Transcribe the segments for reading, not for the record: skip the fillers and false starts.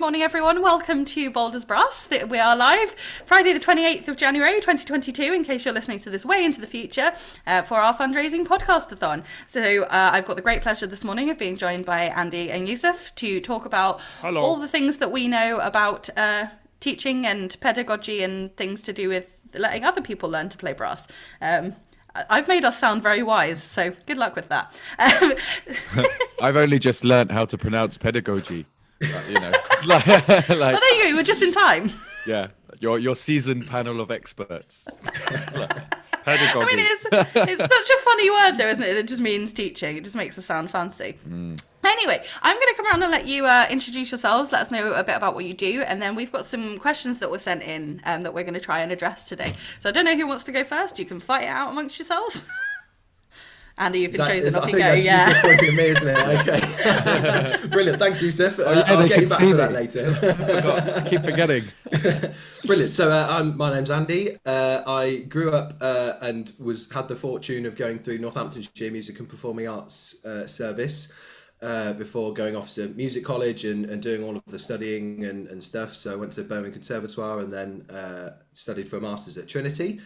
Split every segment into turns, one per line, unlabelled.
morning, everyone. Welcome to Bold as Brass. We are live Friday the 28th of January 2022, in case you're listening to this way into the future, for our fundraising podcast-a-thon. So I've got the great pleasure this morning of being joined by Andy and Yusuf to talk about all the things that we know about teaching and pedagogy and things to do with letting other people learn to play brass. I've made us sound very wise, so good luck with that.
I've only just learnt how to pronounce pedagogy. You know, like,
well, there you go. You were just in time.
Yeah, your seasoned panel of experts. Pedagogy.
I mean, it's such a funny word, though, isn't it? It just means teaching. It just makes us sound fancy. Anyway, I'm going to come around and let you introduce yourselves. Let us know a bit about what you do, and then we've got some questions that were sent in that we're going to try and address today. So I don't know who wants to go first. You can fight it out amongst yourselves. Andy, you've been chosen. Off you go. Yeah.
Yusuf pointing at me, isn't it? Okay. Brilliant. Thanks, Yusuf. I'll get you back to that later.
I keep forgetting.
Brilliant. So my name's Andy. I grew up and had the fortune of going through Northamptonshire Music and Performing Arts Service before going off to music college and doing all of the studying and stuff. So I went to Birmingham Conservatoire and then studied for a master's at Trinity.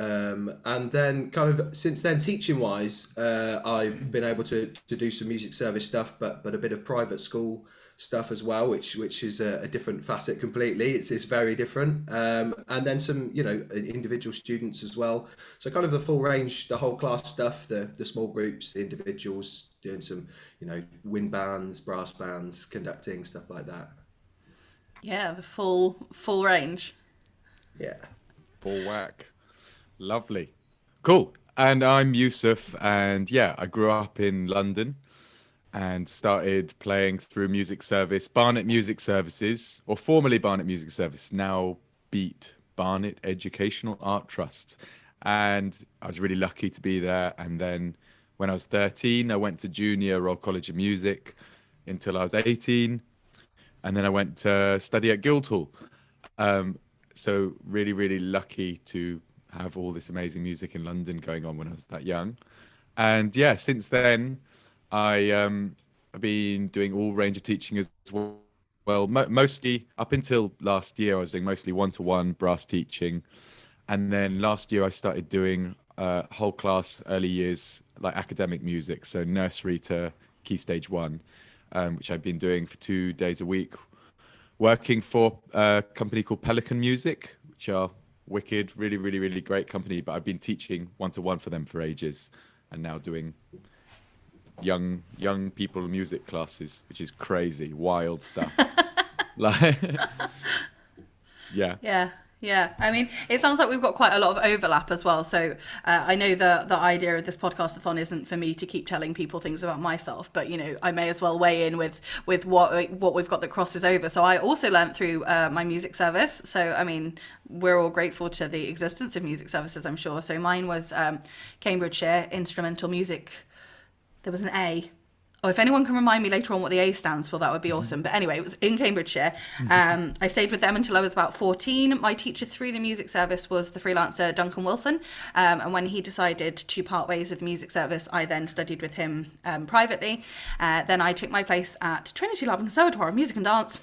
And then kind of since then, teaching wise, I've been able to do some music service stuff, but a bit of private school stuff as well, which is a different facet completely. It's very different. And then some, individual students as well. So kind of the full range, the whole class stuff, the small groups, the individuals, doing some, wind bands, brass bands, conducting, stuff like that.
Yeah, the full range.
Yeah.
Full whack. Lovely. Cool. And I'm Yusuf, and I grew up in London and started playing through music service, Barnet Music Services, or formerly Barnet Music Service, now Beat, Barnet Educational Art Trust. And I was really lucky to be there. And then when I was 13, I went to Junior Royal College of Music until I was 18. And then I went to study at Guildhall. So really, really lucky to have all this amazing music in London going on when I was that young. And since then I've been doing all range of teaching as well. Mostly up until last year I was doing mostly one-to-one brass teaching, and then last year I started doing whole class early years, like academic music, so nursery to key stage 1, which I've been doing for 2 days a week, working for a company called Pelican Music, which are wicked, really, really, really great company. But I've been teaching one-to-one for them for ages, and now doing young people music classes, which is crazy, wild stuff.
Yeah. I mean, it sounds like we've got quite a lot of overlap as well. So I know the idea of this podcast-a-thon isn't for me to keep telling people things about myself, but I may as well weigh in with what we've got that crosses over. So I also learned through my music service. So I mean, we're all grateful to the existence of music services, I'm sure. So mine was Cambridgeshire Instrumental Music. There was an A. Oh, if anyone can remind me later on what the A stands for, that would be awesome. But anyway, it was in Cambridgeshire. I stayed with them until I was about 14. My teacher through the music service was the freelancer Duncan Wilson. And when he decided to part ways with the music service, I then studied with him privately. Then I took my place at Trinity Lab Conservatoire of Music and Dance.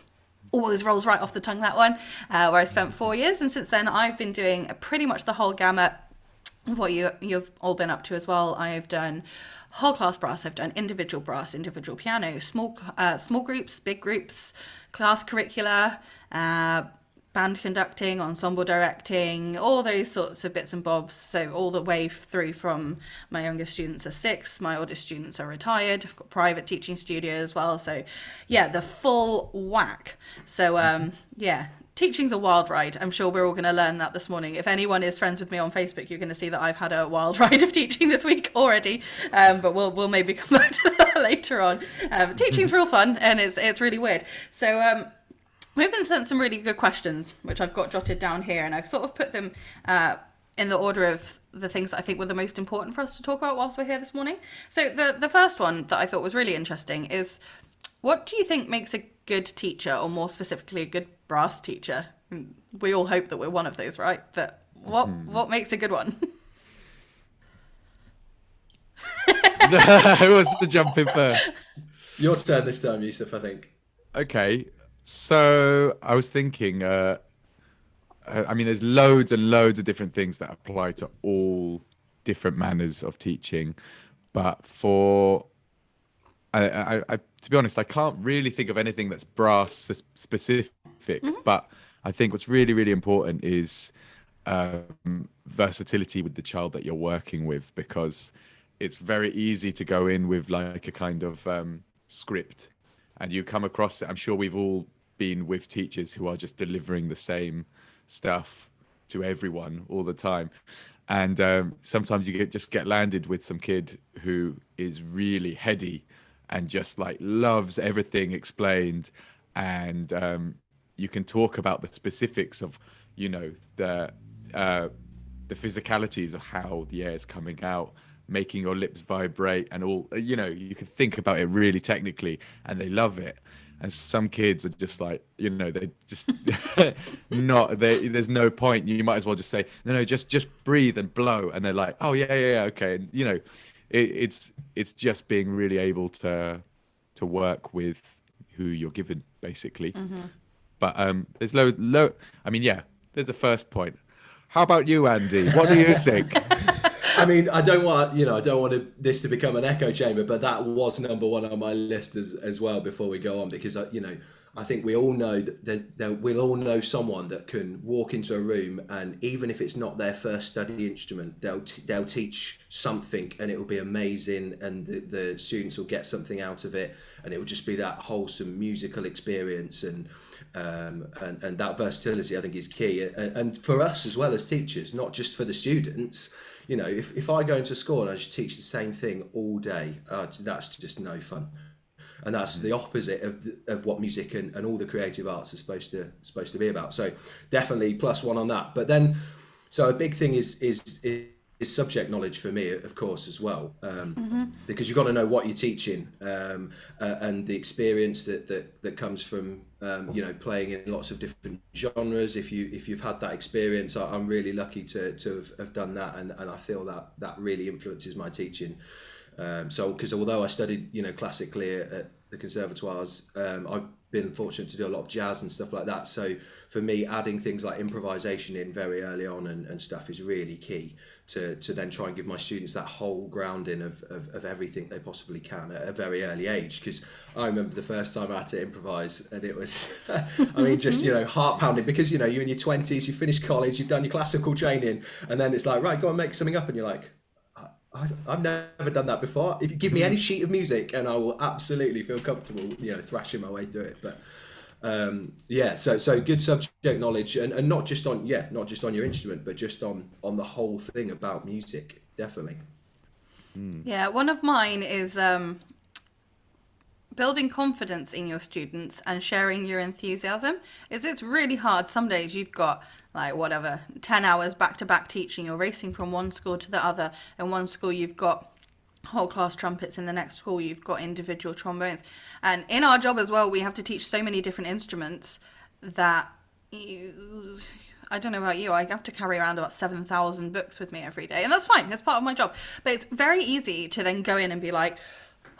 Always rolls right off the tongue, that one, where I spent 4 years. And since then, I've been doing pretty much the whole gamut of what you've all been up to as well. I've done whole class brass, I've done individual brass, individual piano, small groups, big groups, class curricula, band conducting, ensemble directing, all those sorts of bits and bobs. So all the way through from my youngest students are 6, my oldest students are retired. I've got private teaching studio as well. So the full whack. So teaching's a wild ride. I'm sure we're all going to learn that this morning. If anyone is friends with me on Facebook, you're going to see that I've had a wild ride of teaching this week already. But we'll maybe come back to that later on. Teaching's real fun, and it's really weird. So we've been sent some really good questions, which I've got jotted down here, and I've sort of put them in the order of the things that I think were the most important for us to talk about whilst we're here this morning. So the first one that I thought was really interesting is, what do you think makes a good teacher, or more specifically, a good brass teacher? We all hope that we're one of those, right? But what makes a good one?
Who wants to jump in first?
Your turn this time, Yusuf, I think.
Okay. So I was thinking, I mean, there's loads and loads of different things that apply to all different manners of teaching, but for to be honest, I can't really think of anything that's specific. But I think what's really, really important is versatility with the child that you're working with, because it's very easy to go in with like a kind of script, and you come across it. I'm sure we've all been with teachers who are just delivering the same stuff to everyone all the time, and sometimes you just get landed with some kid who is really heady and just like loves everything explained, and you can talk about the specifics of, you know, the physicalities of how the air is coming out, making your lips vibrate, and all, you know, you can think about it really technically, and they love it. And some kids are just like, you know, they just there's no point. You might as well just say, no, just breathe and blow, and they're like, oh yeah, okay. And you know, it's just being really able to work with who you're given, basically. But there's I mean, yeah, there's a first point. How about you, Andy? What do you think?
I mean, I don't want this to become an echo chamber, but that was number one on my list as well before we go on, because I think we all know that we'll all know someone that can walk into a room, and even if it's not their first study instrument, they'll teach something and it will be amazing, and the students will get something out of it, and it will just be that wholesome musical experience, and that versatility I think is key, and for us as well as teachers, not just for the students. You know, if I go into school and I just teach the same thing all day, that's just no fun. And that's the opposite of what music and all the creative arts are supposed to be about. So definitely +1 on that. But then, so a big thing is subject knowledge for me, of course, as well, because you've got to know what you're teaching, and the experience that comes from you know, playing in lots of different genres. If you've had that experience, I'm really lucky to have done that, and I feel that really influences my teaching. So, because although I studied, you know, classically at the conservatoires, I've been fortunate to do a lot of jazz and stuff like that. So for me, adding things like improvisation in very early on and stuff is really key to then try and give my students that whole grounding of everything they possibly can at a very early age. Because I remember the first time I had to improvise, and it was, I mean, just, you know, heart pounding, because, you know, you're in your 20s, you finished college, you've done your classical training, and then it's like, right, go and make something up, and you're like, I've never done that before. If you give me any sheet of music, and I will absolutely feel comfortable, you know, thrashing my way through it. But yeah, so good subject knowledge, and not just on your instrument, but just on the whole thing about music, definitely.
Yeah, one of mine is building confidence in your students and sharing your enthusiasm. It's really hard. Some days you've got like 10 hours back to back teaching. You're racing from one school to the other. In one school you've got whole class trumpets, in the next school you've got individual trombones. And in our job as well, we have to teach so many different instruments that I don't know about you, I have to carry around about 7,000 books with me every day, and that's fine, that's part of my job. But it's very easy to then go in and be like,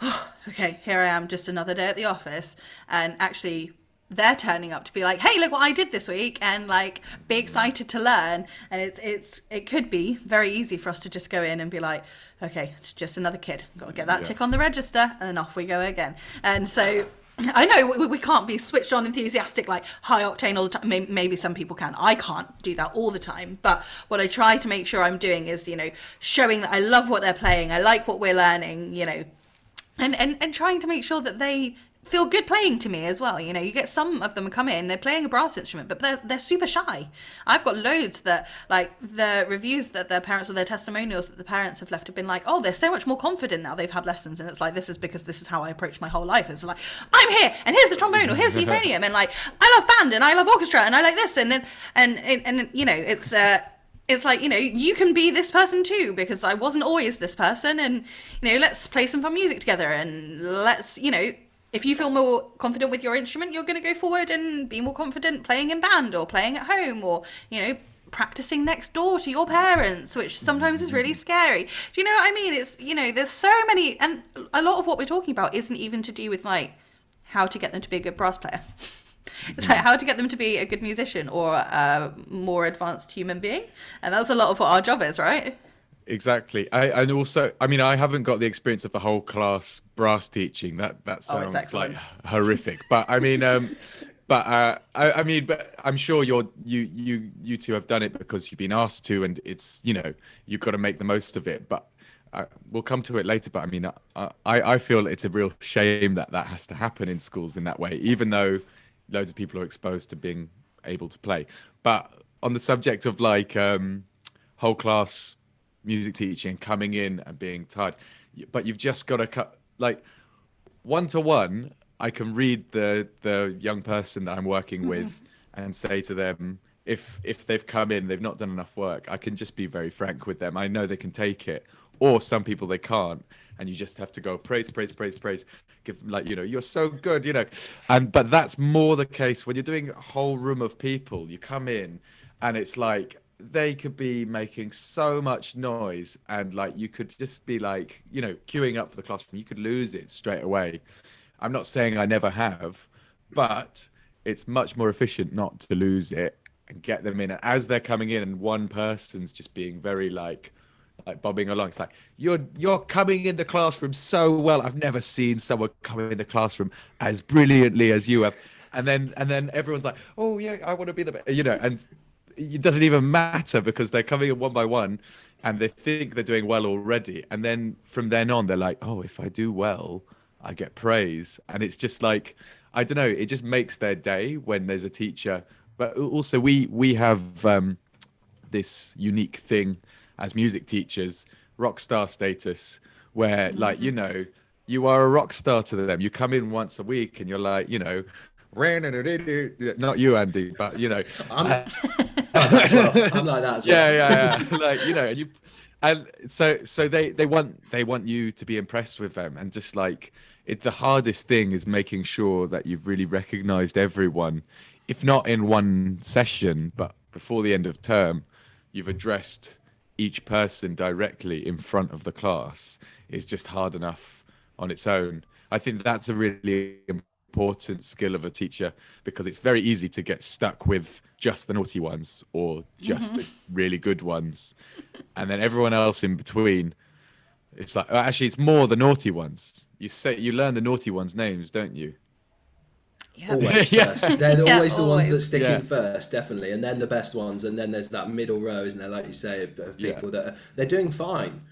oh, okay, here I am, just another day at the office, and actually they're turning up to be like, hey, look what I did this week, and like be excited to learn. And it could be very easy for us to just go in and be like, okay, it's just another kid, got to get that tick on the register, and then off we go again. And so I know we can't be switched on enthusiastic, like high octane all the time. Maybe some people can. I can't do that all the time. But what I try to make sure I'm doing is, you know, showing that I love what they're playing, I like what we're learning, you know, and trying to make sure that they feel good playing to me as well. You know, you get some of them come in, they're playing a brass instrument, but they're super shy. I've got loads that, like, the reviews that their parents, or their testimonials that the parents have left have been like, oh, they're so much more confident now they've had lessons. And it's like, this is because this is how I approach my whole life. It's like, I'm here, and here's the trombone, or here's the euphonium, and like, I love band, and I love orchestra, and I like this, and you know, it's like, you know, you can be this person too, because I wasn't always this person, and, you know, let's play some fun music together, and let's, you know, if you feel more confident with your instrument, you're going to go forward and be more confident playing in band, or playing at home, or, you know, practicing next door to your parents, which sometimes is really scary. Do you know what I mean? It's, you know, there's so many, and a lot of what we're talking about isn't even to do with like how to get them to be a good brass player. It's like how to get them to be a good musician or a more advanced human being. And that's a lot of what our job is, right?
Exactly. And also, I mean, I haven't got the experience of the whole class brass teaching. That
Oh, it's
sounds like
excellent.
horrific. But I mean, I mean, but I'm sure you two have done it because you've been asked to, and it's, you know, you've got to make the most of it. But we'll come to it later. But I mean, I feel it's a real shame that that has to happen in schools in that way, even though loads of people are exposed to being able to play. But on the subject of like whole class music teaching, coming in and being tired, but you've just got to cut like one to one. I can read the young person that I'm working with and say to them, if they've come in, they've not done enough work, I can just be very frank with them. I know they can take it, or some people they can't, and you just have to go praise, give them, like, you know, you're so good, you know. And but that's more the case when you're doing a whole room of people. You come in and it's like they could be making so much noise, and like you could just be like, you know, queuing up for the classroom, you could lose it straight away. I'm not saying I never have, but it's much more efficient not to lose it and get them in. And as they're coming in and one person's just being very like bobbing along, it's like you're coming in the classroom so well. I've never seen someone come in the classroom as brilliantly as you have. And then everyone's like, oh yeah, I want to be the best, you know. And it doesn't even matter because they're coming in one by one and they think they're doing well already. And then from then on, they're like, oh, if I do well, I get praise. And it's just like, I don't know, it just makes their day when there's a teacher. But also we have this unique thing as music teachers, rock star status, where like, you know, you are a rock star to them. You come in once a week and you're like, you know, not you, Andy, but you know,
I'm like that as well.
yeah. Like, you know, and so they want you to be impressed with them, and just like the hardest thing is making sure that you've really recognized everyone, if not in one session, but before the end of term, you've addressed each person directly in front of the class. Is just hard enough on its own. I think that's a really important skill of a teacher, because it's very easy to get stuck with just the naughty ones or just the really good ones, and then everyone else in between, it's like, actually it's more the naughty ones. You learn the naughty ones' names, don't you?
Yeah.
Always
Yeah.
first. They're
Yeah,
always the ones that
always.
stick
Yeah.
in first, definitely, and then the best ones, and then there's that middle row, isn't there? Like you say, of people that they're doing fine,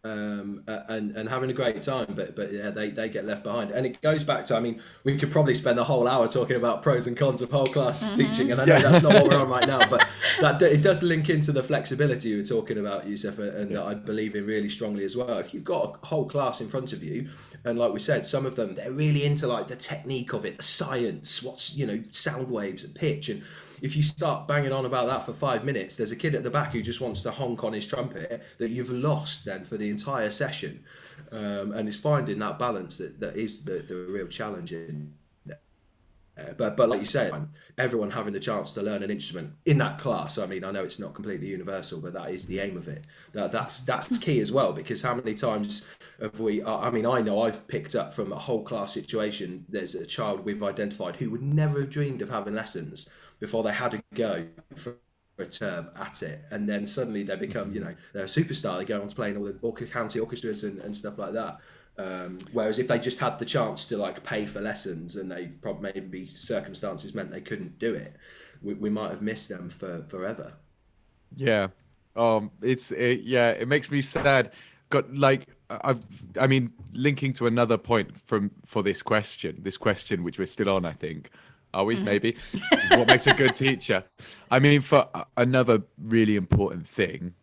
and having a great time, but yeah, they get left behind, and it goes back to, I mean, we could probably spend the whole hour talking about pros and cons of whole class teaching, and I know that's not what we're on right now, but that it does link into the flexibility you were talking about, Yusuf, and that I believe in really strongly as well. If you've got a whole class in front of you, and like we said, some of them, they're really into like the technique of it, the science, what's, you know, sound waves and pitch, and if you start banging on about that for 5 minutes, there's a kid at the back who just wants to honk on his trumpet that you've lost then for the entire session. And it's finding that balance that is the real challenge in there. But like you say, everyone having the chance to learn an instrument in that class. I mean, I know it's not completely universal, but that is the aim of it. That's key as well, because how many times have we? I mean, I know I've picked up from a whole class situation. There's a child we've identified who would never have dreamed of having lessons before they had to go for a term at it, and then suddenly they become, you know, they're a superstar. They go on to play in all the county orchestras and stuff like that. Whereas if they just had the chance to like pay for lessons, and they probably maybe circumstances meant they couldn't do it, we might have missed them forever.
Yeah. It makes me sad. Got like I mean, linking to another point for this question which we're still on, I think. Are we? Maybe. Which is what makes a good teacher. I mean, for another really important thing,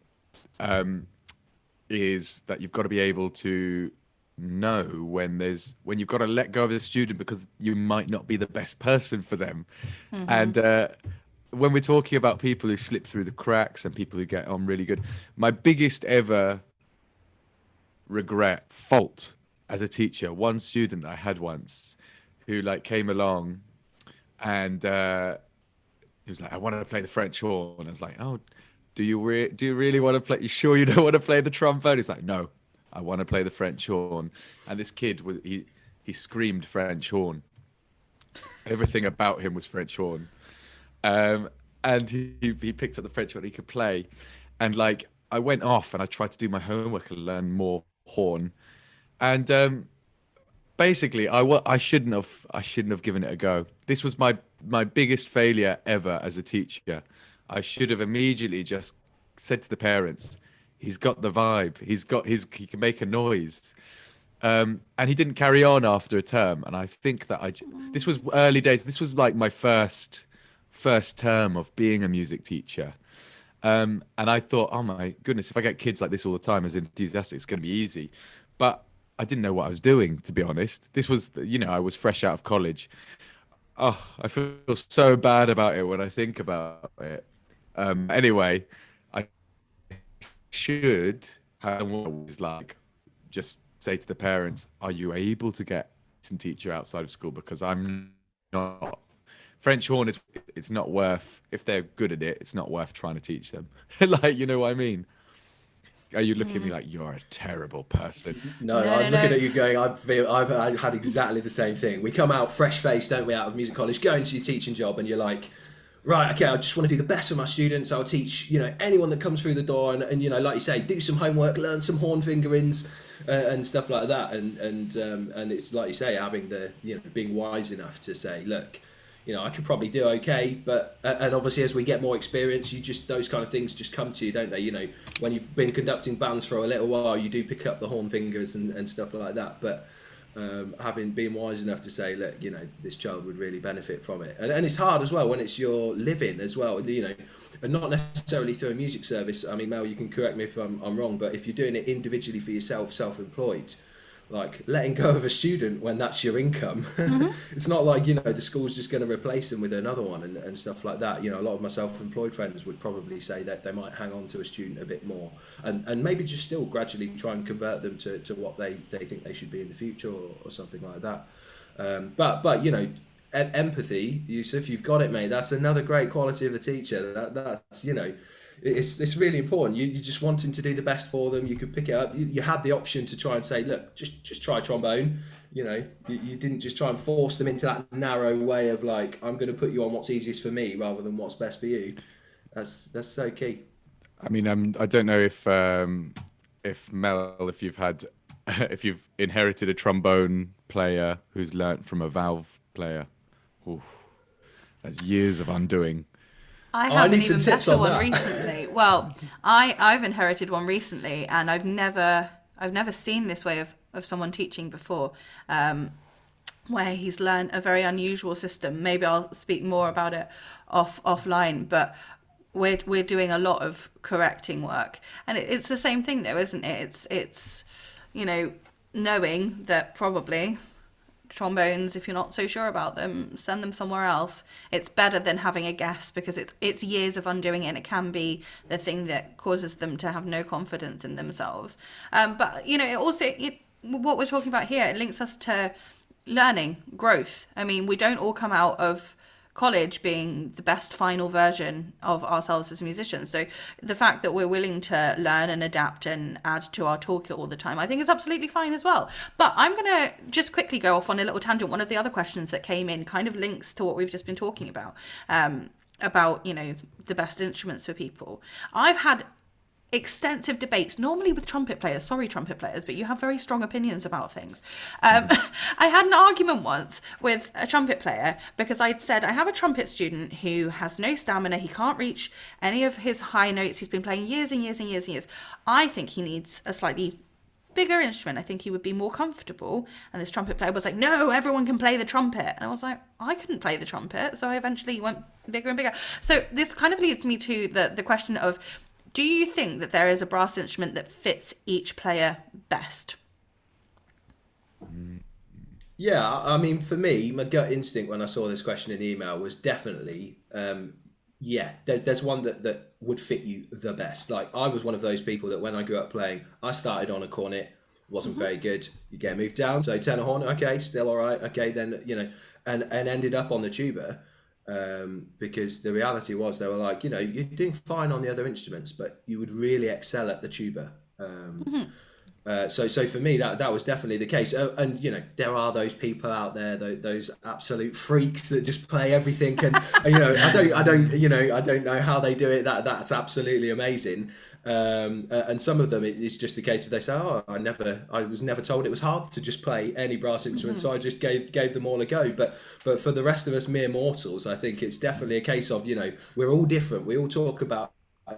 is that you've got to be able to know when you've got to let go of the student, because you might not be the best person for them. And when we're talking about people who slip through the cracks and people who get on really good, my biggest ever fault as a teacher, one student I had once who like came along, and he was like, I want to play the French horn. I was like, oh, do you really want to play? You sure you don't want to play the trombone? He's like, no, I want to play the French horn. And this kid he screamed French horn, Everything about him was French horn. And he picked up the French horn he could play. And like, I went off and I tried to do my homework and learn more horn. And basically, I shouldn't have given it a go. This was my biggest failure ever as a teacher. I should have immediately just said to the parents, he's got the vibe. He can make a noise. And he didn't carry on after a term. And I think that this was early days. This was like my first term of being a music teacher. And I thought, oh my goodness, if I get kids like this all the time as enthusiastic, it's going to be easy. But I didn't know what I was doing, to be honest. This was, I was fresh out of college. Oh, I feel so bad about it when I think about it. Anyway, I should have always like just say to the parents, are you able to get a teacher outside of school? Because I'm not. French horn it's not worth, if they're good at it, it's not worth trying to teach them. Like, you know what I mean? Are you looking at me like you're a terrible person?
No, I'm looking at you going, I had exactly the same thing. We come out fresh faced, don't we, out of music college, go into your teaching job, and you're like, right, okay, I just want to do the best for my students. I'll teach, anyone that comes through the door, and like you say, do some homework, learn some horn fingerings and stuff like that. And it's like you say, having the, being wise enough to say, look, I could probably do okay, but and obviously as we get more experience, those kind of things just come to you, don't they? When you've been conducting bands for a little while, you do pick up the horn fingers and stuff like that. But being wise enough to say, look, this child would really benefit from it, and it's hard as well when it's your living as well, and not necessarily through a music service. I mean, Mel, you can correct me if I'm wrong, but if you're doing it individually for yourself, self-employed, like letting go of a student when that's your income, it's not like the school's just going to replace them with another one and stuff like that. A lot of my self-employed friends would probably say that they might hang on to a student a bit more and maybe just still gradually try and convert them to what they think they should be in the future or something like that. But empathy, Yusuf, you've got it, mate. That's another great quality of a teacher. That's it's really important. You're just wanting to do the best for them. You could pick it up. You had the option to try and say, look, just try trombone. You didn't just try and force them into that narrow way of like, I'm going to put you on what's easiest for me rather than what's best for you. That's so key.
I mean, I don't know if Mel, if you've inherited a trombone player who's learnt from a valve player. Ooh, that's years of undoing.
I have an even better one recently. Well, I've inherited one recently, and I've never seen this way of someone teaching before, where he's learned a very unusual system. Maybe I'll speak more about it offline, but we're doing a lot of correcting work, and it's the same thing though, isn't it? It's knowing that probably trombones, if you're not so sure about them, send them somewhere else. It's better than having a guess, because it's years of undoing it, and it can be the thing that causes them to have no confidence in themselves. But it also, what we're talking about here, it links us to learning, growth. I mean, we don't all come out of college being the best final version of ourselves as musicians. So the fact that we're willing to learn and adapt and add to our toolkit all the time, I think is absolutely fine as well. But I'm going to just quickly go off on a little tangent. One of the other questions that came in kind of links to what we've just been talking about the best instruments for people. I've had extensive debates, normally with trumpet players, sorry trumpet players, but you have very strong opinions about things. I had an argument once with a trumpet player because I'd said, I have a trumpet student who has no stamina, he can't reach any of his high notes, he's been playing years and years and years and years. I think he needs a slightly bigger instrument, I think he would be more comfortable. And this trumpet player was like, no, everyone can play the trumpet. And I was like, I couldn't play the trumpet, so I eventually went bigger and bigger. So this kind of leads me to the question of, do you think that there is a brass instrument that fits each player best?
Yeah, I mean, for me, my gut instinct when I saw this question in the email was definitely, there's one that would fit you the best. Like, I was one of those people that when I grew up playing, I started on a cornet, wasn't very good. You get moved down, so tenor horn, okay, still all right, okay, then, and ended up on the tuba. Because the reality was they were like, you're doing fine on the other instruments, but you would really excel at the tuba. So for me, that was definitely the case. And you know, there are those people out there, those absolute freaks that just play everything. And you know, I don't know how they do it. That's absolutely amazing. And some of them, it's just a case of they say, oh, I was never told it was hard to just play any brass instrument, so I just gave them all a go. But for the rest of us mere mortals, I think it's definitely a case of, you know, we're all different. We all talk about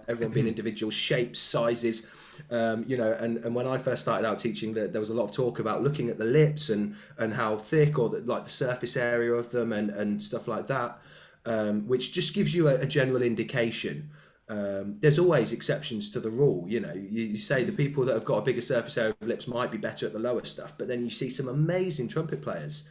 everyone being individual, shapes, sizes. You know, and when I first started out teaching, there was a lot of talk about looking at the lips and how thick, or like the surface area of them and stuff like that, which just gives you a general indication. There's always exceptions to the rule. You know, you say the people that have got a bigger surface area of lips might be better at the lower stuff, but then you see some amazing trumpet players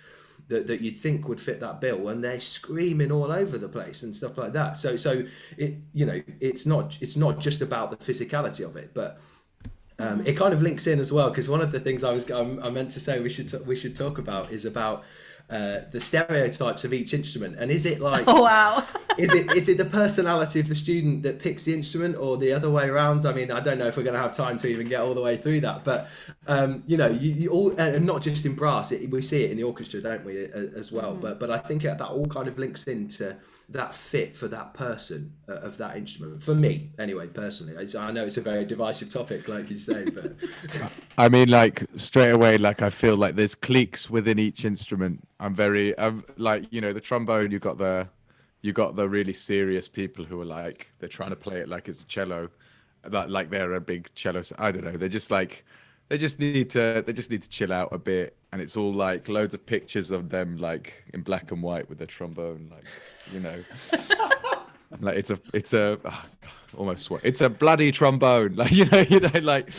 that you'd think would fit that bill, and they're screaming all over the place and stuff like that. So it, you know, it's not just about the physicality of it, but it kind of links in as well, because one of the things I meant to say we should talk about is about the stereotypes of each instrument. And is it like,
oh wow,
is it the personality of the student that picks the instrument, or the other way around? I mean, I don't know if we're going to have time to even get all the way through that, but you know, you all, and not just in brass, we see it in the orchestra, don't we, as well. But I think that all kind of links into that fit for that person of that instrument. For me, anyway, personally, I know it's a very divisive topic, like you say, but
I mean, like straight away, like I feel like there's cliques within each instrument. I'm like, you know, the trombone, you got the really serious people who are like, they're trying to play it like it's a cello, that like they're a big cello. I don't know. They're just like, they just need to chill out a bit. And it's all like loads of pictures of them like in black and white with the trombone, like, you know, like it's a almost what, it's a bloody trombone, like, you know, like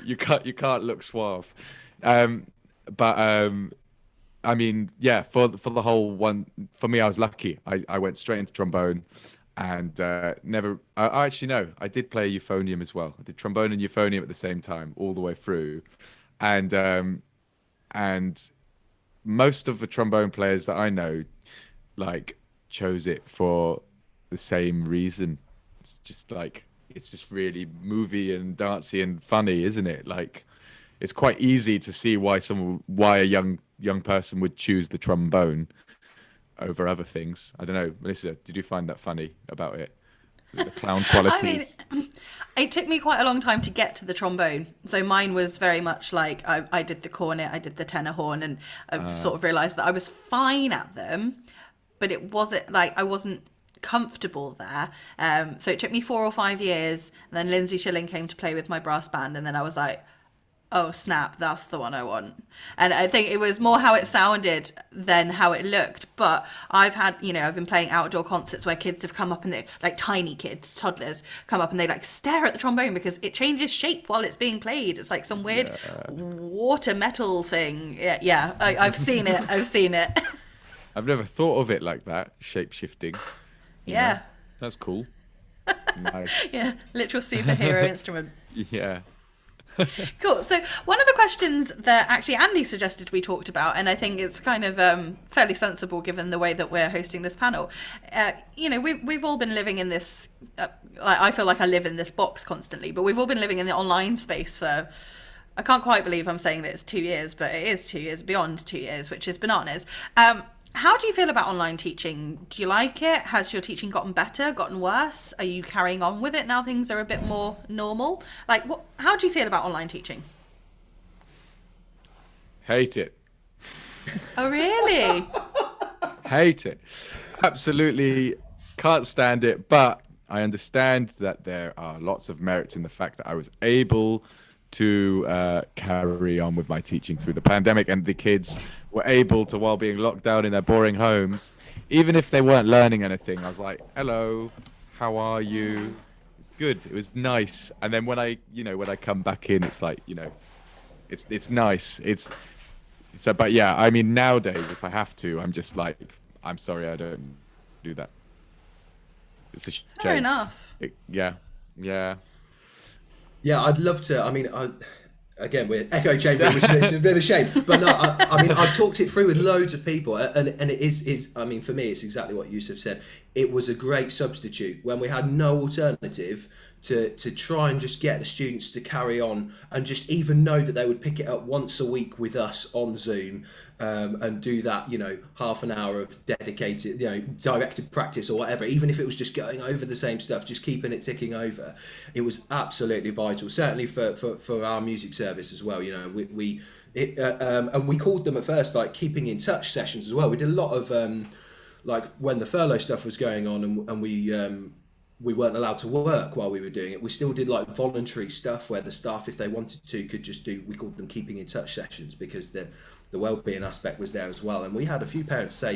you can't look suave. But I mean, yeah, for the whole one, for me, I was lucky. I went straight into trombone, and I actually know I did play euphonium as well. I did trombone and euphonium at the same time all the way through, and most of the trombone players that I know, like, chose it for the same reason. It's just like, it's just really movie and dancey and funny, isn't it? Like, it's quite easy to see why a young person would choose the trombone over other things. I don't know, Melissa, did you find that funny about it? The clown qualities.
I mean, it took me quite a long time to get to the trombone. So mine was very much like, I did the cornet, I did the tenor horn, and I sort of realised that I was fine at them, but it wasn't like, I wasn't comfortable there. So it took me 4 or 5 years, and then Lindsay Schilling came to play with my brass band, and then I was like, oh snap, that's the one I want. And I think it was more how it sounded than how it looked. But I've been playing outdoor concerts where kids have come up, and they, like tiny kids, toddlers, come up and they like stare at the trombone because it changes shape while it's being played. It's like some weird water metal thing. Yeah, I've seen it.
I've never thought of it like that, shape shifting.
Yeah.
Know? That's cool. Nice.
Yeah, literal superhero instrument.
Yeah.
Cool. So one of the questions that actually Andy suggested we talked about, and I think it's kind of fairly sensible given the way that we're hosting this panel. You know, we've all been living in this. I feel like I live in this box constantly, but we've all been living in the online space for. I can't quite believe I'm saying that it's 2 years, but it is 2 years, beyond 2 years, which is bananas. How do you feel about online teaching? Do you like it? Has your teaching gotten better, gotten worse? Are you carrying on with it now things are a bit more normal? Like, how do you feel about online teaching?
Hate it.
Oh, really?
Hate it. Absolutely can't stand it. But I understand that there are lots of merits in the fact that I was able to carry on with my teaching through the pandemic, and the kids were able to, while being locked down in their boring homes, even if they weren't learning anything, I was like, hello, how are you? It's good. It was nice. And then when I come back in, it's like, you know, it's nice. But yeah, I mean, nowadays, if I have to, I'm just like, I'm sorry, I don't do that. It's a shame.
Fair enough.
Yeah.
Yeah, I'd love to. I mean, again, we're echo chamber, which is a bit of a shame. But no, I mean, I've talked it through with loads of people, and it is. I mean, for me, it's exactly what Yusuf said. It was a great substitute when we had no alternative to try and just get the students to carry on and just even know that they would pick it up once a week with us on Zoom, and do that, half an hour of dedicated, directed practice or whatever, even if it was just going over the same stuff, just keeping it ticking over. It was absolutely vital, certainly for our music service as well. And we called them at first like keeping in touch sessions as well. We did a lot of like when the furlough stuff was going on, and we weren't allowed to work while we were doing it. We still did like voluntary stuff where the staff, if they wanted to, could just do, we called them keeping in touch sessions, because the well-being aspect was there as well. And we had a few parents say,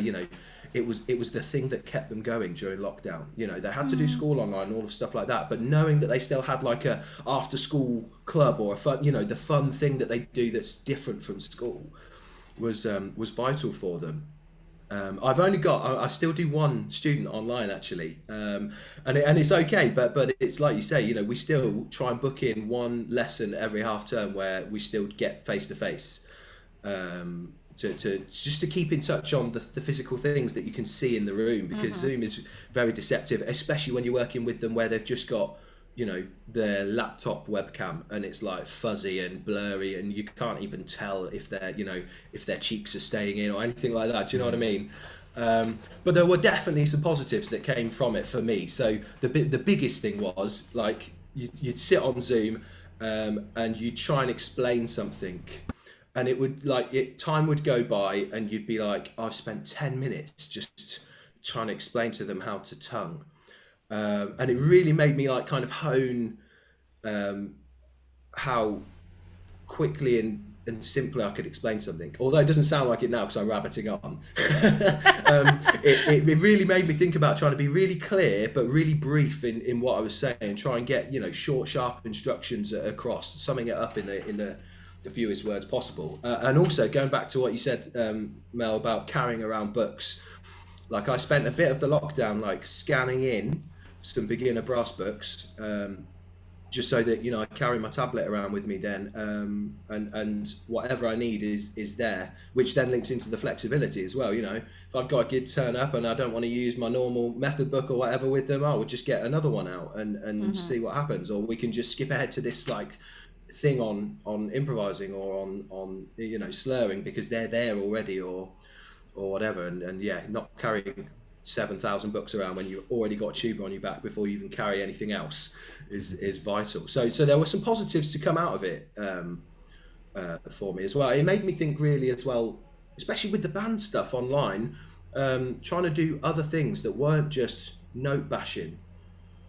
it was the thing that kept them going during lockdown. They had to do school online and all of stuff like that, but knowing that they still had like a after school club or a fun, the fun thing that they do that's different from school was vital for them. I still do one student online actually, and it's okay, but it's like you say, we still try and book in one lesson every half term where we still get face to face, to just to keep in touch on the physical things that you can see in the room, because Zoom is very deceptive, especially when you're working with them where they've just got their laptop webcam and it's like fuzzy and blurry and you can't even tell if their cheeks are staying in or anything like that. Do you know what I mean? But there were definitely some positives that came from it for me. So the biggest thing was like you'd sit on Zoom, and you'd try and explain something, and it would time would go by and you'd be like, I've spent 10 minutes just trying to explain to them how to tongue. And it really made me like kind of hone how quickly and simply I could explain something. Although it doesn't sound like it now because I'm rabbiting on. It really made me think about trying to be really clear but really brief in what I was saying, try and get short, sharp instructions across, summing it up in the fewest words possible. And also going back to what you said, Mel, about carrying around books. Like I spent a bit of the lockdown like scanning in some beginner brass books, just so that I carry my tablet around with me then, and whatever I need is there, which then links into the flexibility as well. If I've got a gig turn up and I don't want to use my normal method book or whatever with them, I would just get another one out and see what happens, or we can just skip ahead to this like thing on improvising or on slurring because they're there already, or whatever, and not carrying 7,000 books around when you've already got a tuba on your back before you even carry anything else is vital. So there were some positives to come out of it for me as well. It made me think really as well, especially with the band stuff online, trying to do other things that weren't just note bashing,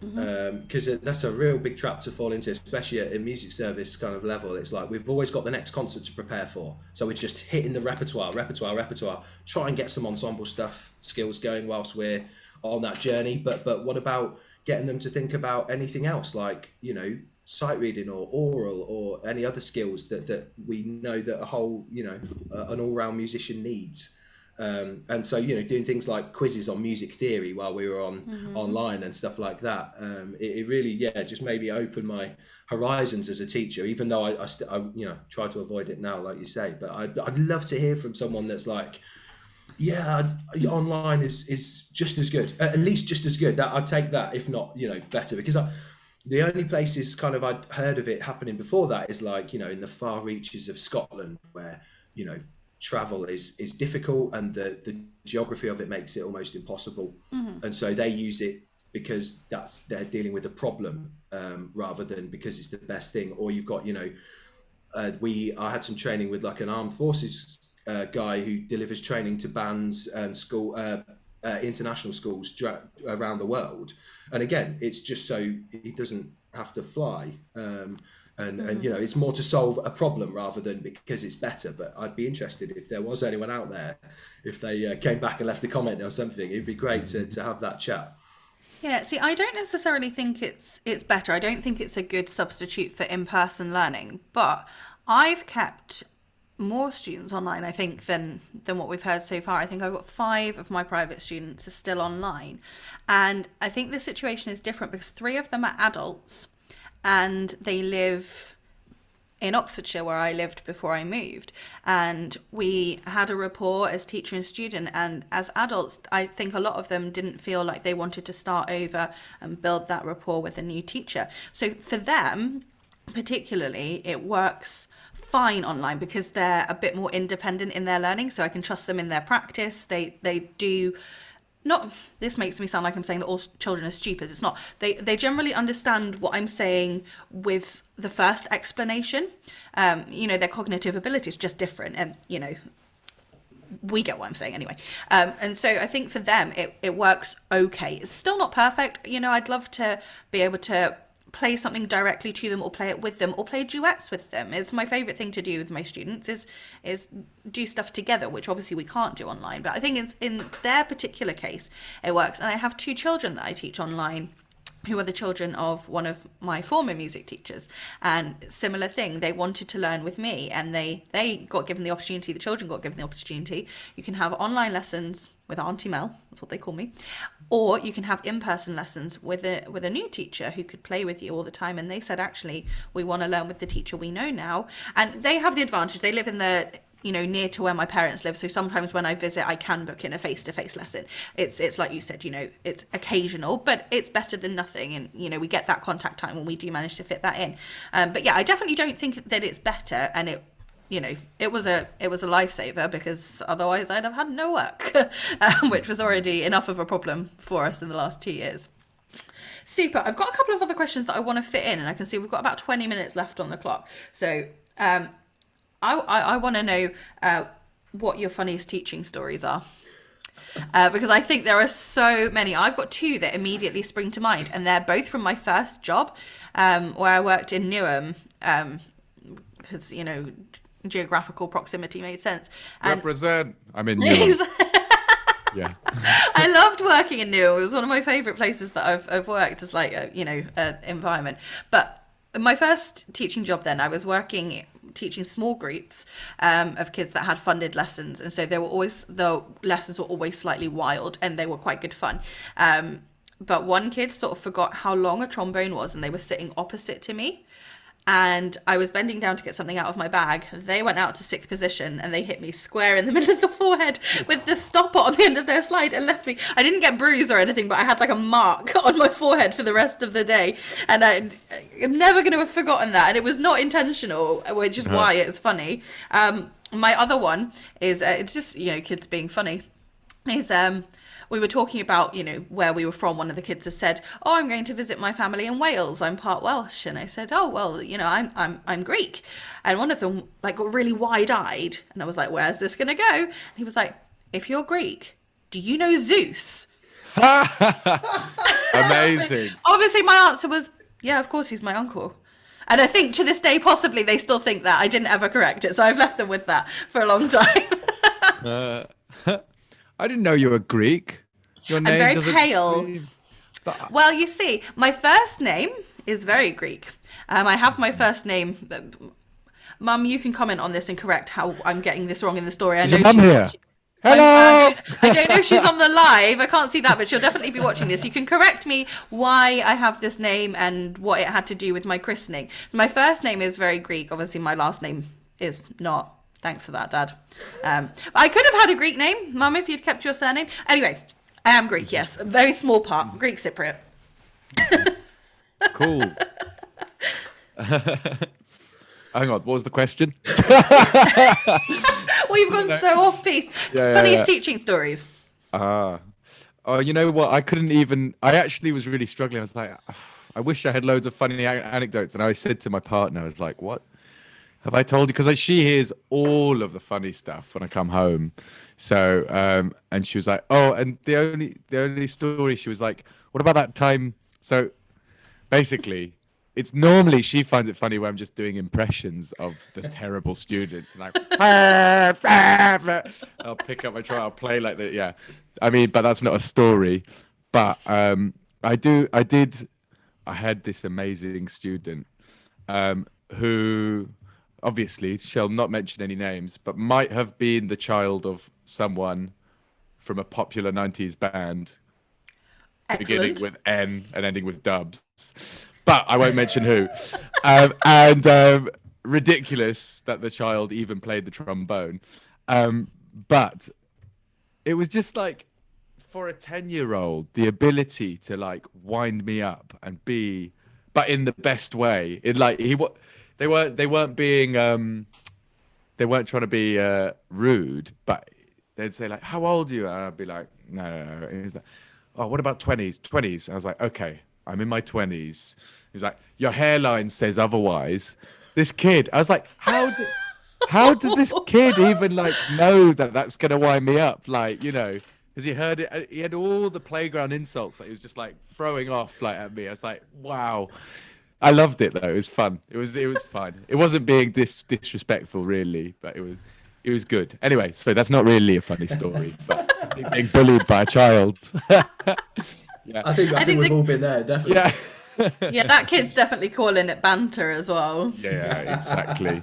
because that's a real big trap to fall into, especially at a music service kind of level. It's like we've always got the next concert to prepare for, so we're just hitting the repertoire, try and get some ensemble skills going whilst we're on that journey. But what about getting them to think about anything else, like sight reading or oral or any other skills that we know that a whole an all-round musician needs. And so doing things like quizzes on music theory while we were on online and stuff like that, it really just made me open my horizons as a teacher, even though I try to avoid it now, like you say. But I'd love to hear from someone that's like, online is just as good, at least just as good. That I'd take that, if not better, because the only places kind of I'd heard of it happening before that is like in the far reaches of Scotland, where travel is difficult and the geography of it makes it almost impossible, and so they use it because they're dealing with a problem, rather than because it's the best thing. Or you've got I had some training with like an armed forces guy who delivers training to bands and school international schools around the world, and again it's just so he doesn't have to fly, and it's more to solve a problem rather than because it's better. But I'd be interested if there was anyone out there, if they came back and left a comment or something. It'd be great to have that chat.
Yeah, see, I don't necessarily think it's better. I don't think it's a good substitute for in-person learning, but I've kept more students online, I think, than what we've heard so far. I think I've got 5 of my private students are still online, and I think the situation is different because 3 of them are adults and they live in Oxfordshire, where I lived before I moved, and we had a rapport as teacher and student. And as adults, I think a lot of them didn't feel like they wanted to start over and build that rapport with a new teacher. So for them, particularly, it works fine online because they're a bit more independent in their learning. So I can trust them in their practice. They do. Not, this makes me sound like I'm saying that all children are stupid. It's not. They generally understand what I'm saying with the first explanation. Their cognitive ability is just different, and we get what I'm saying anyway. And so I think for them it works okay. It's still not perfect. I'd love to be able to play something directly to them, or play it with them, or play duets with them. It's my favorite thing to do with my students is do stuff together, which obviously we can't do online. But I think in their particular case it works. And I have 2 children that I teach online who are the children of one of my former music teachers, and similar thing, they wanted to learn with me, and they got given the opportunity, the children got given the opportunity. You can have online lessons with Auntie Mel, that's what they call me, or you can have in-person lessons with a new teacher who could play with you all the time. And they said, actually, we want to learn with the teacher we know now. And they have the advantage, they live in the near to where my parents live, so sometimes when I visit I can book in a face-to-face lesson. It's like you said, it's occasional, but it's better than nothing, and we get that contact time when we do manage to fit that in. But yeah, I definitely don't think that it's better, and it was a lifesaver, because otherwise I'd have had no work, which was already enough of a problem for us in the last 2 years. Super. I've got a couple of other questions that I want to fit in, and I can see we've got about 20 minutes left on the clock. So I want to know what your funniest teaching stories are, because I think there are so many. I've got 2 that immediately spring to mind, and they're both from my first job, where I worked in Newham, because geographical proximity made sense. And
represent. I'm in Newham. Yeah.
I loved working in Newham. It was one of my favourite places that I've worked as like an environment. But my first teaching job then, I was teaching small groups of kids that had funded lessons, and so the lessons were always slightly wild, and they were quite good fun. But one kid sort of forgot how long a trombone was, and they were sitting opposite to me. And I was bending down to get something out of my bag. They went out to 6th position, and they hit me square in the middle of the forehead with the stopper on the end of their slide, and left me. I didn't get bruised or anything, but I had like a mark on my forehead for the rest of the day. And I'm never going to have forgotten that. And it was not intentional, which is why it's funny. My other one is, it's just, kids being funny, is we were talking about, where we were from. One of the kids has said, "Oh, I'm going to visit my family in Wales. I'm part Welsh." And I said, "Oh, well, I'm Greek." And one of them got really wide-eyed, and I was like, "Where's this going to go?" And he was like, "If you're Greek, do you know Zeus?"
Amazing.
Obviously, my answer was, "Yeah, of course, he's my uncle." And I think to this day, possibly they still think that. I didn't ever correct it, so I've left them with that for a long time.
I didn't know you were Greek. Your name
I'm very
doesn't
pale.
seem-
Well, you see, my first name is very Greek. I have my first name. Mum, you can comment on this and correct how I'm getting this wrong in the story. I
Is
know
your mum
she's
here?
watching.
Hello.
I don't know if she's on the live. I can't see that, but she'll definitely be watching this. You can correct me why I have this name and what it had to do with my christening. My first name is very Greek. Obviously, my last name is not. Thanks for that, Dad. I could have had a Greek name, Mum, if you'd kept your surname. Anyway, I am Greek, yes. A very small part. Greek Cypriot.
Cool. Hang on, what was the question?
We've gone so off piece. Funniest teaching stories.
Oh, you know what? I actually was really struggling. I was like, I wish I had loads of funny anecdotes. And I said to my partner, I was like, what have I told you? Because she hears all of the funny stuff when I come home. So, and she was like, oh, and the only story, she was like, what about that time? So basically, it's normally she finds it funny when I'm just doing impressions of the terrible students, and I'll pick up my try, I'll play like that. Yeah, I mean, but that's not a story. But I had this amazing student who obviously shall not mention any names, but might have been the child of someone from a popular 90s band.
Excellent.
Beginning with N and ending with dubs. But I won't mention who. And ridiculous that the child even played the trombone. But it was just like, for a 10-year-old, the ability to like wind me up and be, but in the best way. It like they weren't being they weren't trying to be rude, but they'd say like, "How old are you?" And I'd be like, "No, no, no." And he's like, "Oh, what about 20s?" 20s. I was like, "Okay, I'm in my 20s." He's like, "Your hairline says otherwise." This kid, I was like, how does this kid even like know that that's gonna wind me up? Like, you know, because he heard it. He had all the playground insults that he was just like throwing off like at me. I was like, wow. I loved it though. It was fun. It was fun. It wasn't being disrespectful really, but it was good. Anyway, so that's not really a funny story, but being bullied by a child. Yeah.
I think we've all been there, definitely.
Yeah.
Yeah, that kid's definitely calling it banter as well.
Yeah, exactly.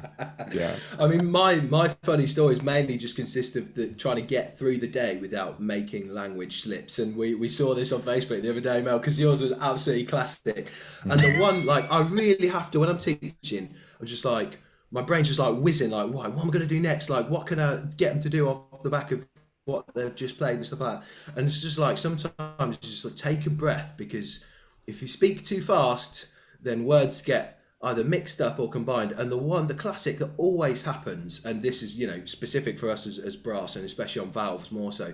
Yeah.
I mean, my funny stories mainly just consist of trying to get through the day without making language slips. And we saw this on Facebook the other day, Mel, because yours was absolutely classic. And the one, like, I really have to, when I'm teaching, I'm just like, my brain's just like whizzing, like, what am I going to do next? Like, what can I get them to do off the back of what they've just played and stuff like that? And it's just like, sometimes just like, take a breath, because if you speak too fast, then words get either mixed up or combined. And the classic that always happens, and this is, you know, specific for us as brass, and especially on valves more so,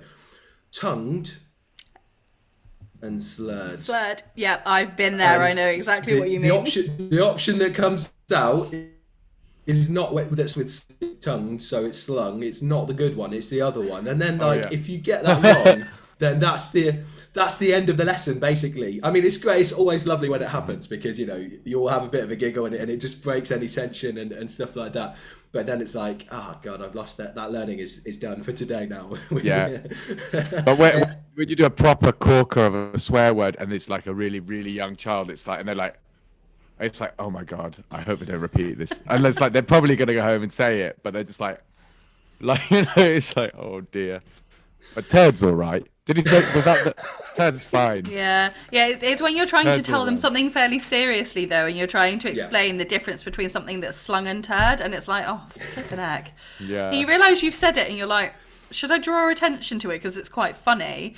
tongued and slurred.
Slurred. Yeah, I've been there. I know exactly what you mean.
The option that comes out is not that's with tongued, so it's slung. It's not the good one. It's the other one. And then if you get that wrong, then that's the end of the lesson, basically. I mean, it's great. It's always lovely when it happens, because, you know, you all have a bit of a giggle and it just breaks any tension and stuff like that. But then it's like, oh God, I've lost that. That learning is done for today now.
Yeah. But when you do a proper corker of a swear word and it's like a really, really young child, it's like, and they're like, it's like, oh my God, I hope I don't repeat this. And it's like, they're probably going to go home and say it, but they're just like, you know, it's like, oh dear. But turd's all right. Did he say, was that the turd's fine?
Yeah. It's when you're trying to tell them something fairly seriously though, and you're trying to explain the difference between something that's slung and turd, and it's like, oh, flipping heck.
Yeah.
And you realise you've said it, and you're like, should I draw attention to it because it's quite funny,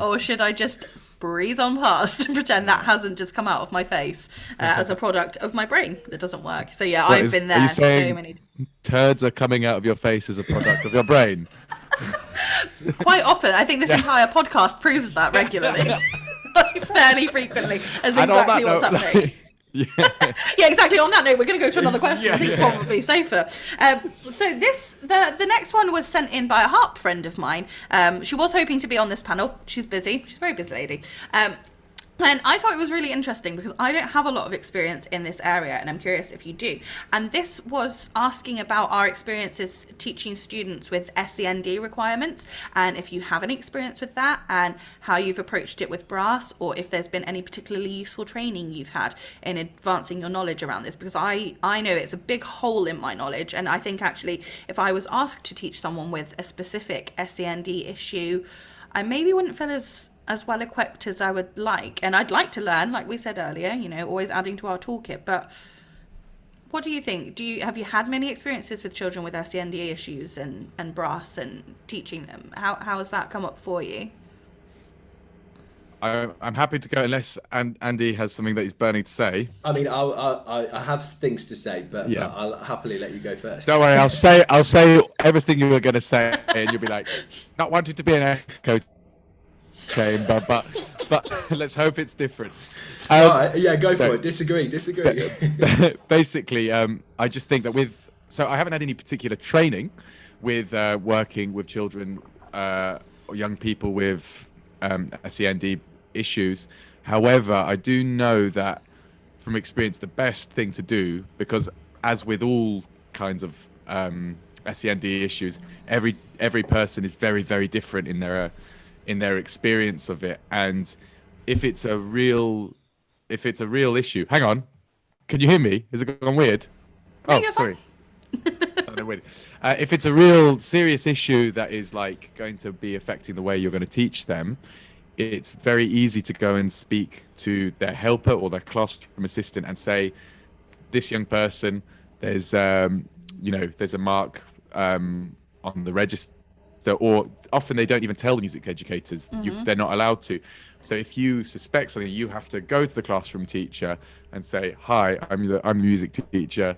or should I just breeze on past and pretend that hasn't just come out of my face as a product of my brain that doesn't work? So yeah, I've been there so many times.
Turds are coming out of your face as a product of your brain?
Quite often. I think this entire podcast proves that regularly. Like, fairly frequently. As exactly what's happening. Yeah, exactly. On that note, we're going to go to another question. I think it's probably safer. So the next one was sent in by a harp friend of mine. She was hoping to be on this panel. She's busy. She's a very busy lady. And I thought it was really interesting because I don't have a lot of experience in this area, and I'm curious if you do. And this was asking about our experiences teaching students with SEND requirements, and if you have any experience with that, and how you've approached it with brass, or if there's been any particularly useful training you've had in advancing your knowledge around this, because I know it's a big hole in my knowledge, and I think actually if I was asked to teach someone with a specific SEND issue, I maybe wouldn't feel as well equipped as I would like. And I'd like to learn, like we said earlier, you know, always adding to our toolkit. But what do you think? Have you had many experiences with children with SEND issues and brass and teaching them? How has that come up for you?
I'm happy to go unless Andy has something that he's burning to say.
I mean, I have things to say, but I'll happily let you go first.
Don't worry, I'll say everything you were going to say, and you'll be like, not wanting to be an echo chamber, but let's hope it's different.
All right, yeah, go for it. Disagree.
Basically, I just think that so I haven't had any particular training with working with children or young people with SEND issues. However, I do know that from experience, the best thing to do, because as with all kinds of SEND issues, every person is very, very different in their experience of it. And if it's a real issue, hang on, can you hear me? Is it gone weird?
No,
oh, sorry. If it's a real serious issue that is like going to be affecting the way you're going to teach them, it's very easy to go and speak to their helper or their classroom assistant and say, this young person there's there's a mark on the register, or often they don't even tell the music educators. They're not allowed to. So if you suspect something, you have to go to the classroom teacher and say, "Hi, I'm the music teacher.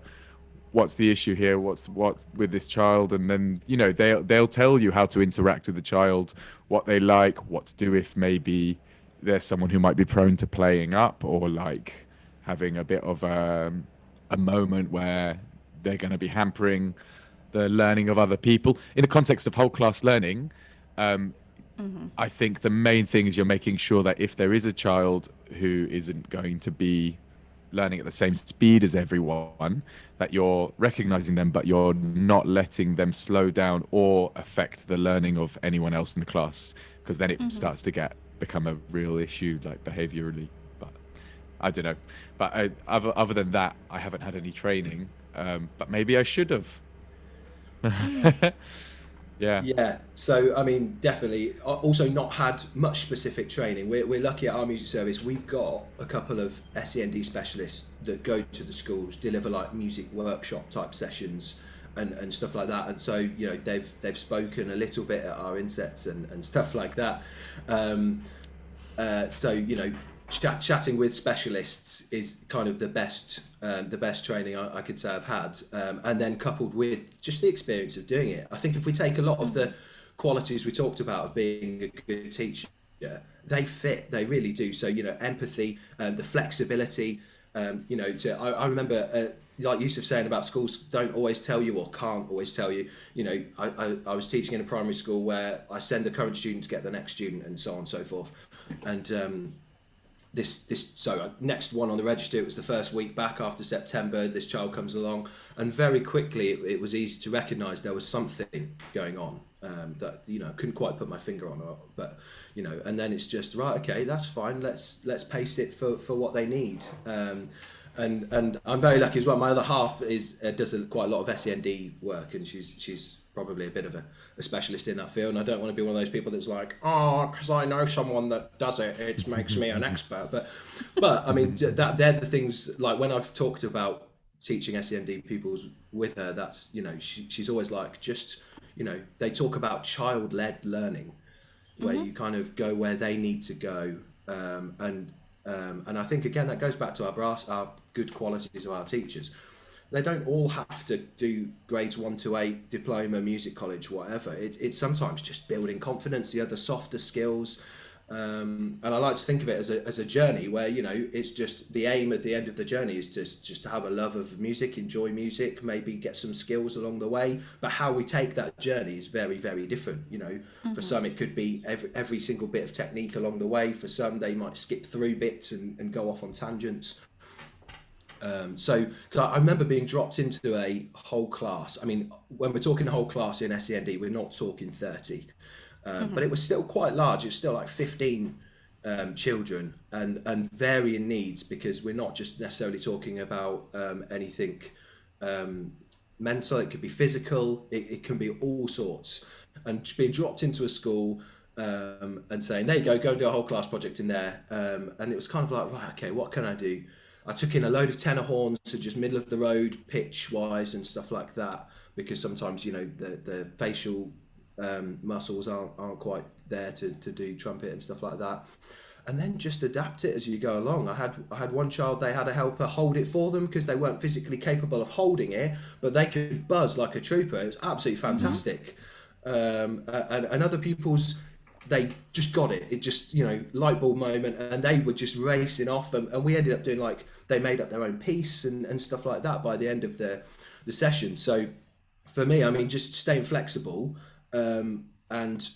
What's the issue here? What's with this child?" And then they'll tell you how to interact with the child, what they like, what to do if maybe there's someone who might be prone to playing up, or like having a bit of a moment where they're going to be hampering the learning of other people. In the context of whole class learning, I think the main thing is you're making sure that if there is a child who isn't going to be learning at the same speed as everyone, that you're recognizing them, but you're not letting them slow down or affect the learning of anyone else in the class, because then it starts to become a real issue, like behaviorally. But I don't know. But other than that, I haven't had any training, but maybe I should have.
Yeah, so I mean, definitely. Also, not had much specific training. We're lucky at our music service. We've got a couple of SEND specialists that go to the schools, deliver like music workshop type sessions and stuff like that. And so they've spoken a little bit at our insets and stuff like that. So chatting with specialists is kind of the best training I could say I've had, and then coupled with just the experience of doing it. I think if we take a lot of the qualities we talked about of being a good teacher, they fit, they really do. So empathy, the flexibility, I remember like Yusuf saying about schools don't always tell you or can't always tell you. I was teaching in a primary school where I send the current student to get the next student and so on and so forth, and so next one on the register, it was the first week back after September. This child comes along, and very quickly it was easy to recognise there was something going on that couldn't quite put my finger on, but and then it's just right, okay, that's fine. Let's pace it for what they need. And I'm very lucky as well. My other half does quite a lot of SEND work, and she's probably a bit of a specialist in that field. And I don't want to be one of those people that's like, because I know someone that does it, it makes me an expert. But I mean, that they're the things, like when I've talked about teaching SEND pupils with her, that's she's always like, just they talk about child-led learning, where you kind of go where they need to go, and I think again that goes back to our good qualities of our teachers. They don't all have to do grades 1 to 8, diploma, music college, whatever. It's sometimes just building confidence, the other softer skills. And I like to think of it as a journey where, it's just the aim at the end of the journey is just to have a love of music, enjoy music, maybe get some skills along the way. But how we take that journey is very, very different. For some, it could be every single bit of technique along the way. For some, they might skip through bits and go off on tangents. So I remember being dropped into a whole class. I mean, when we're talking a whole class in SEND, we're not talking 30, but it was still quite large. It was still like 15 children and varying needs, because we're not just necessarily talking about anything mental. It could be physical. It can be all sorts. And being dropped into a school and saying, there you go and do a whole class project in there. And it was kind of like, right, okay, what can I do? I took in a load of tenor horns, so just middle of the road, pitch wise and stuff like that, because sometimes the facial muscles aren't quite there to do trumpet and stuff like that. And then just adapt it as you go along. I had one child, they had a helper hold it for them because they weren't physically capable of holding it, but they could buzz like a trooper. It was absolutely fantastic. And other people's, they just got it. It just, light bulb moment, and they were just racing off. And we ended up doing they made up their own piece and stuff like that by the end of the session. So for me, I mean, just staying flexible and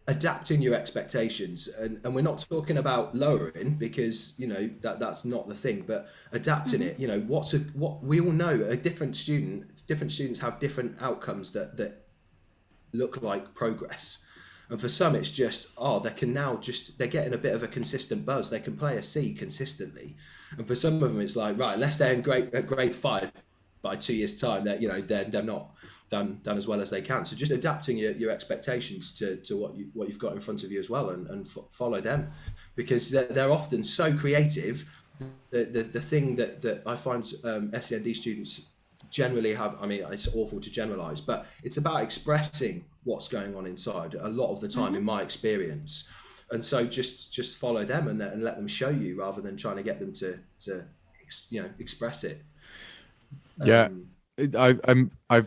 adapting your expectations. And we're not talking about lowering, because, that's not the thing, but adapting it. What we all know, different students have different outcomes that look like progress. And for some, it's just, they can now they're getting a bit of a consistent buzz. They can play a C consistently. And for some of them, it's like, right, unless they're in grade 5 by 2 years' time, that they're not done as well as they can. So just adapting your expectations to what you've got in front of you as well, and follow them, because they're often so creative. The thing that I find SEND students generally have, I mean, it's awful to generalize, but it's about expressing what's going on inside a lot of the time, in my experience. And so just follow them and let them show you, rather than trying to get them to express it.
Yeah, I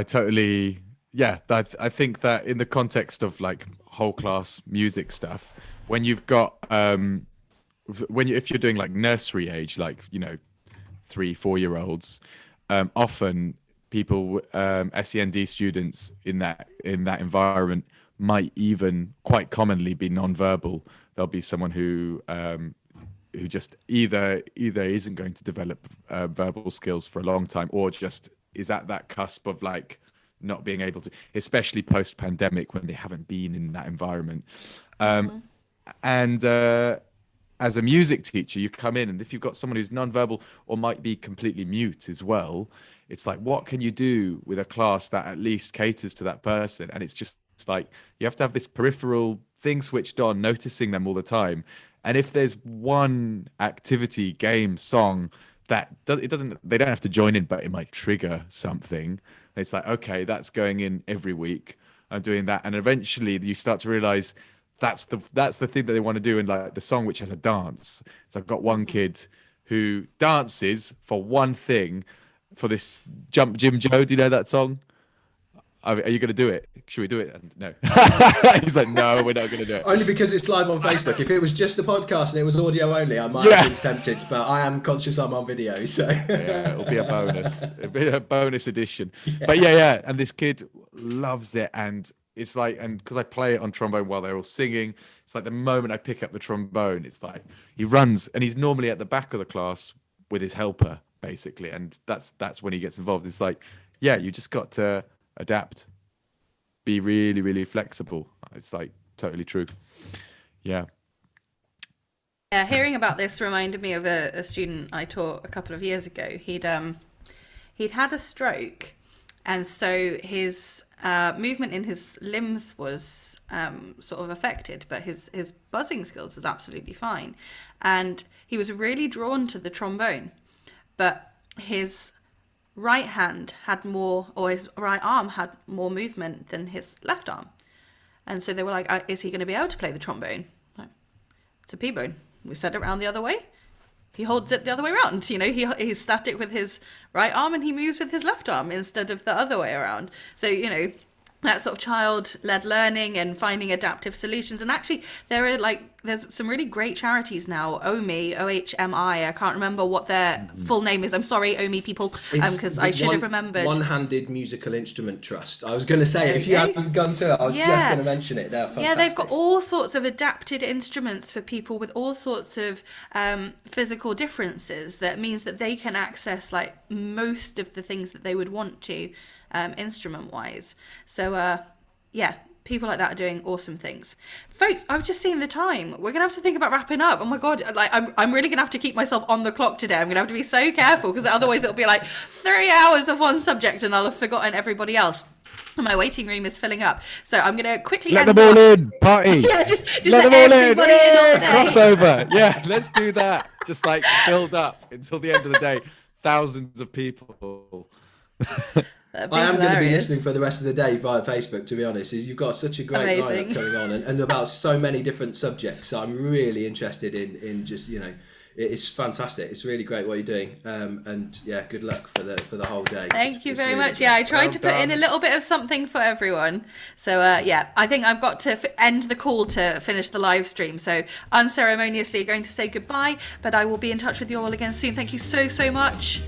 totally, yeah. I think that in the context of like whole class music stuff, when you've got if you're doing like nursery age, like 3-4-year-olds, often people, SEND students in that environment might even quite commonly be nonverbal. There'll be someone who just either isn't going to develop verbal skills for a long time, or just is at that cusp of like not being able to, especially post-pandemic when they haven't been in that environment. And as a music teacher, you come in, and if you've got someone who's nonverbal or might be completely mute as well, it's like, what can you do with a class that at least caters to that person? And it's like you have to have this peripheral thing switched on, noticing them all the time. And if there's one activity, game, song that they don't have to join in, but it might trigger something. It's like, okay, that's going in every week. I'm doing that, and eventually you start to realize that's the thing that they want to do in like the song, which has a dance. So I've got one kid who dances for one thing, for this Jump Jim Joe. Do you know that song? Are you going to do it? Should we do it? And no. He's like, no, we're not going to do it.
Only because it's live on Facebook. If it was just the podcast and it was audio only, I might have been tempted, but I am conscious I'm on video, so.
Yeah, it'll be a bonus. It'll be a bonus edition. Yeah. But yeah. And this kid loves it. And it's like, and because I play it on trombone while they're all singing, it's like the moment I pick up the trombone, it's like he runs, and he's normally at the back of the class with his helper, basically. And that's when he gets involved. It's like, yeah, you just got to adapt, be really, really flexible. It's like totally true. Yeah,
hearing about this reminded me of a student I taught a couple of years ago. He'd had a stroke, and so his movement in his limbs was sort of affected, but his buzzing skills was absolutely fine, and he was really drawn to the trombone, but his right hand had more, or his right arm had more movement than his left arm. And so they were like, is he going to be able to play the trombone? Like, it's a P-bone. We set it around the other way. He holds it the other way around. He's static with his right arm, and he moves with his left arm instead of the other way around. So, that sort of child-led learning and finding adaptive solutions. And actually, there's some really great charities now. OMI, OHMI. I can't remember what their full name is. I'm sorry, OMI people, because I should have remembered.
One-Handed Musical Instrument Trust. I was going to say, if you hadn't gone to it, I was just going to mention it. They're fantastic.
Yeah, they've got all sorts of adapted instruments for people with all sorts of physical differences. That means that they can access like most of the things that they would want to, instrument-wise. So, people like that are doing awesome things. Folks, I've just seen the time. We're gonna have to think about wrapping up. Oh my god, like I'm really gonna have to keep myself on the clock today. I'm gonna have to be so careful, because otherwise it'll be like 3 hours of one subject and I'll have forgotten everybody else. And my waiting room is filling up, so I'm gonna quickly
let them all in. Party.
Yeah, just let them all in.
Crossover. Yeah, let's do that. Just like build up until the end of the day. Thousands of people.
I am going to be listening for the rest of the day via Facebook, to be honest. You've got such a great lineup going on, and about so many different subjects. I'm really interested in just, it's fantastic. It's really great what you're doing. And yeah, good luck for the whole day.
Thank you very much. Yeah, I tried to put in a little bit of something for everyone. So I think I've got to end the call to finish the live stream. So unceremoniously going to say goodbye, but I will be in touch with you all again soon. Thank you so much.